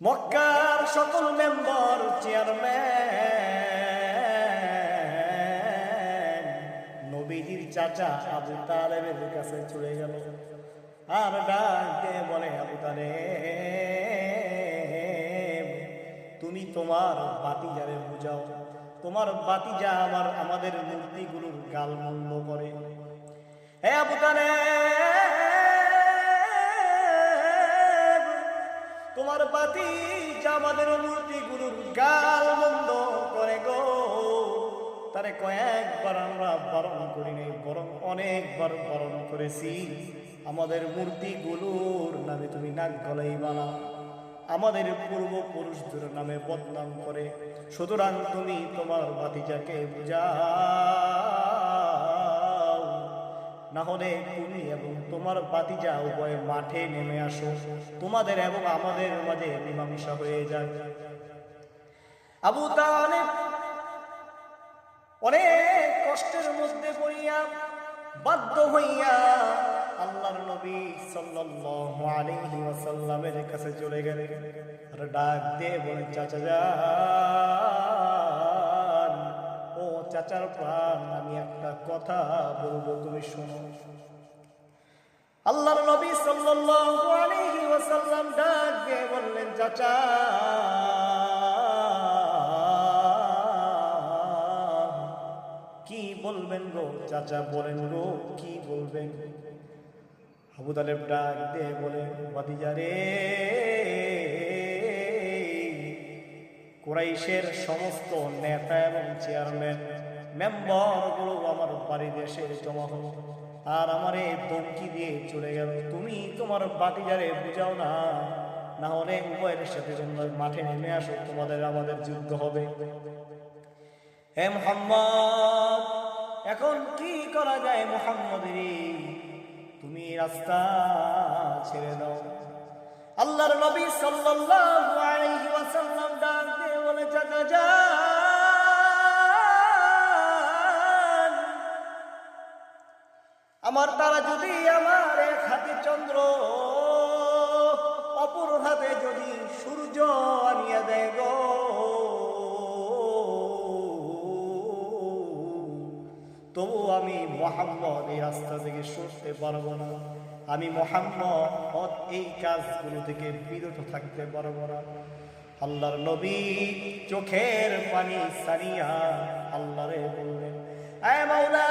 মক্কার সকল member chairman নবীজির চাচা আবু তালেবের কাছে চলে গেল আর ডাক দিয়ে বলে, আবু তালেব, তুমি তোমার ভাতিজারে বুঝাও, তোমার ভাতিজা আমাদের মূর্তিগুলোর গালমন্দ করে। হে আবু তালেব, তোমার ভাতিজা আমাদের মূর্তিগুলোর গালমন্দ করে গো। তারে কয়েকবার আমরা বারণ করি নাই, বরং অনেকবার বারণ করেছি। আমাদের মূর্তিগুলোর নামে তুমি নাক গলাইবা না, আমাদের পূর্বপুরুষদের নামে বদনাম করে। সুতরাং তুমি তোমার ভাতিজাকে বুঝাও, না হলে তুমি এবং তোমার ভাতিজা উভয় মাঠে নেমে আসো, তোমাদের এবং আমাদের মাঝে মীমাংসা হয়ে যাক। আবু তালেব অনেক কষ্টের মধ্যে পড়িয়া বাধ্য হইয়া আল্লাহর নবী সাল্লাল্লাহু আলাইহি ওয়াসাল্লামের কাছে চলে গেলেন আর ডাক দিয়ে বলে, চাচা যান, ও চাচার প্রাণ, আমি একটা কথা বলবো, তুমি শোনো। আল্লাহর নবী সাল্লাল্লাহু আলাইহি ওয়াসাল্লাম ডাক দিয়ে বললেন, চাচা কি বলবেন গো? চাচা বলেন গো, কি বলবেন? আবু তালেব ডাক দিয়ে বলে, ভাতিজা রে, কুরাইশের সমস্ত নেতা এবং চেয়ারম্যান মেম্বার গুলো আমার বাড়িতে এসে জমা হলো আর আমারে ধমকি দিয়ে চলে গেল। তুমি তোমার ভাতিজারে বুঝাও না, না হলে উভয়ের সাথে তোমরা মাঠে নেমে আসো, তোমাদের আমাদের যুদ্ধ হবে। হে মুহাম্মদ, এখন কি করা যায়? মুহাম্মদেরই তুমি রাস্তা ছেড়ে দাও। আল্লাহর নবী সাল্লাল্লাহু আলাইহি ওয়াসাল্লাম ডাক দিয়ে বলে, চাচা যান, আমার তারা যদি আমার এক হাতে চন্দ্র অপর হাতে যদি সূর্য আনিয়ে দেয় গো, তবু আমি মুহাম্মদ এই রাস্তা থেকে সরতে পারবো না, আমি মুহাম্মদ এই কাজগুলো থেকে বিরত থাকতে পারবো না। আল্লাহর নবী চোখের পানি সারিয়া আল্লাহরে বললেন, আয় মাওলা,